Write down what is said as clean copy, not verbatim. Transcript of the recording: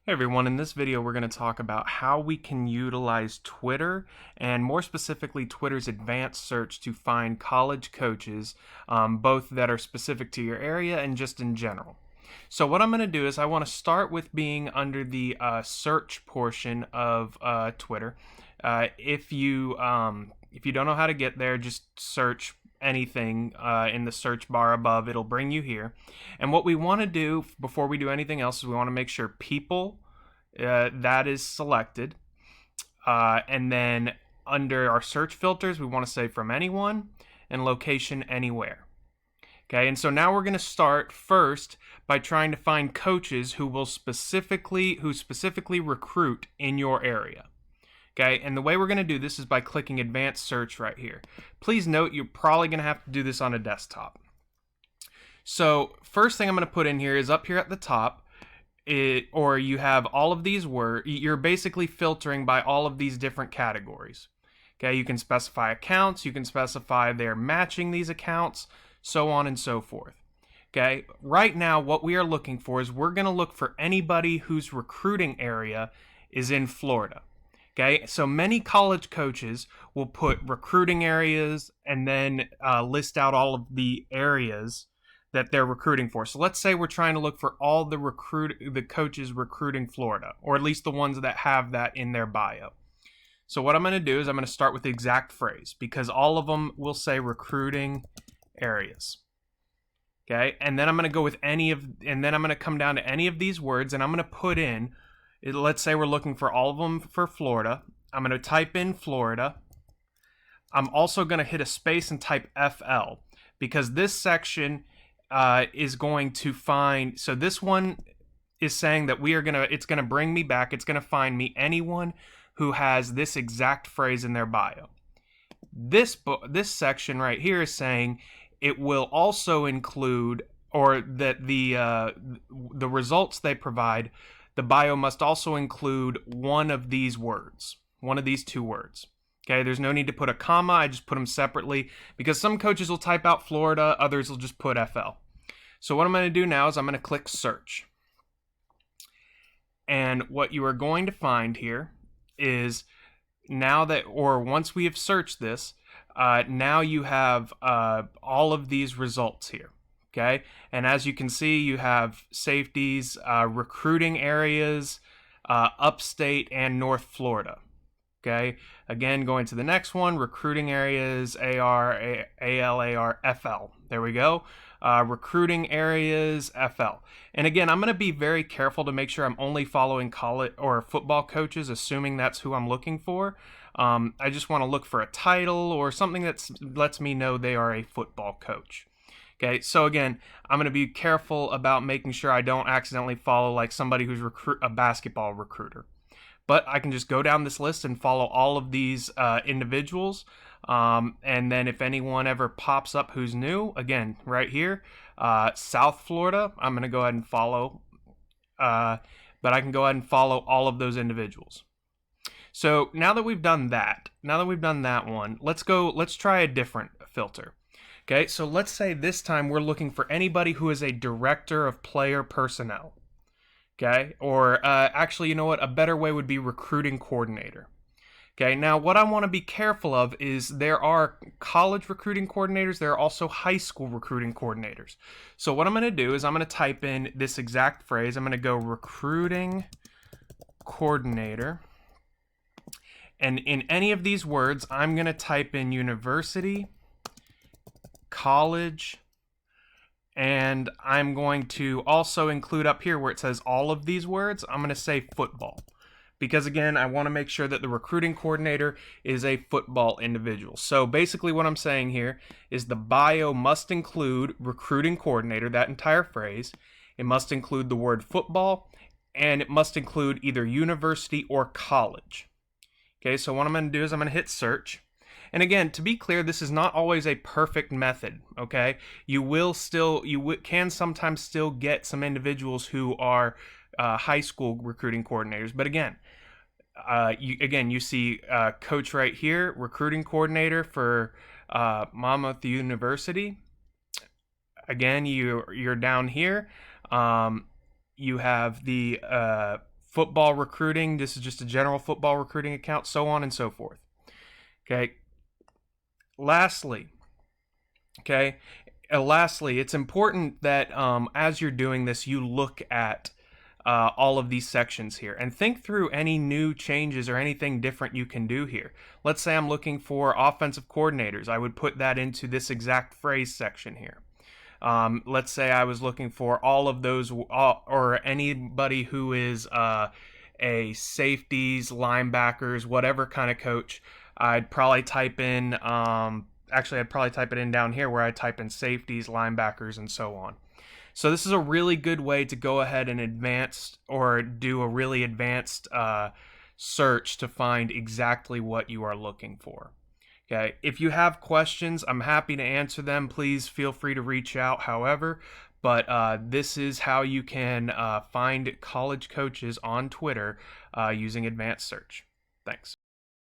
Hey everyone, in this video we're going to talk about how we can utilize Twitter and more specifically Twitter's advanced search to find college coaches, both that are specific to your area and just in general. So what I'm going to do is I want to start with being under the search portion of Twitter. If you don't know how to get there, just search anything in the search bar above. It'll bring you here. And what we want to do before we do anything else is we want to make sure people that is selected. And then under our search filters, we want to say from anyone and location anywhere. Okay, and so now we're going to start first by trying to find coaches who specifically recruit in your area. Okay, and the way we're going to do this is by clicking advanced search right here. Please note you're probably going to have to do this on a desktop. So first thing I'm going to put in here is up here at the top, or you have all of these words. You're basically filtering by all of these different categories. Okay, you can specify accounts, you can specify they're matching these accounts, so on and so forth. Okay, right now what we are looking for is we're going to look for anybody whose recruiting area is in Florida. Okay, so many college coaches will put recruiting areas and then list out all of the areas that they're recruiting for. So let's say we're trying to look for all the coaches recruiting Florida, or at least the ones that have that in their bio. So what I'm going to do is I'm going to start with the exact phrase because all of them will say recruiting areas. Okay, and then I'm going to go with and then I'm going to come down to any of these words and I'm going to put in, let's say we're looking for all of them for Florida. I'm going to type in Florida. I'm also going to hit a space and type FL because this section is going to find, so this one is saying that it's going to bring me back, it's going to find me anyone who has this exact phrase in their bio. This section right here is saying it will also include, or that the results they provide, the bio must also include one of these words, one of these two words. Okay, there's no need to put a comma. I just put them separately because some coaches will type out Florida, others will just put FL. So what I'm going to do now is I'm going to click search. And what you are going to find here is once we have searched this, now you have all of these results here. Okay, and as you can see, you have safeties, recruiting areas, upstate and North Florida. Okay, again, going to the next one, recruiting areas, AR, ALAR, FL. There we go. Recruiting areas, FL. And again, I'm going to be very careful to make sure I'm only following college or football coaches, assuming that's who I'm looking for. I just want to look for a title or something that lets me know they are a football coach. Okay, so again, I'm going to be careful about making sure I don't accidentally follow like somebody who's a basketball recruiter. But I can just go down this list and follow all of these individuals. And then if anyone ever pops up who's new, again, right here, South Florida, I'm going to go ahead and follow. But I can go ahead and follow all of those individuals. So now that we've done that one, let's try a different filter. Okay, so let's say this time we're looking for anybody who is a director of player personnel. Okay, or actually, you know what? A better way would be recruiting coordinator. Okay, now what I want to be careful of is there are college recruiting coordinators, there are also high school recruiting coordinators. So what I'm going to do is I'm going to type in this exact phrase. I'm going to go recruiting coordinator. And in any of these words, I'm going to type in university, college, and I'm going to also include up here where it says all of these words, I'm going to say football. Because again, I want to make sure that the recruiting coordinator is a football individual. So basically what I'm saying here is the bio must include recruiting coordinator, that entire phrase. It must include the word football, and it must include either university or college. Okay, so what I'm going to do is I'm going to hit search. And again, to be clear, this is not always a perfect method, okay? You can sometimes still get some individuals who are high school recruiting coordinators. But again, you see coach right here, recruiting coordinator for Monmouth University. Again, you're down here. You have the football recruiting. This is just a general football recruiting account, so on and so forth. Okay. Lastly, it's important that as you're doing this, you look at all of these sections here and think through any new changes or anything different you can do here. Let's say I'm looking for offensive coordinators. I would put that into this exact phrase section here. Let's say I was looking for all of those or anybody who is a safeties, linebackers, whatever kind of coach. I'd probably type in, I'd probably type it in down here where I type in safeties, linebackers, and so on. So this is a really good way to go ahead and do a really advanced search to find exactly what you are looking for. Okay, if you have questions, I'm happy to answer them. Please feel free to reach out, however. But this is how you can find college coaches on Twitter using advanced search. Thanks.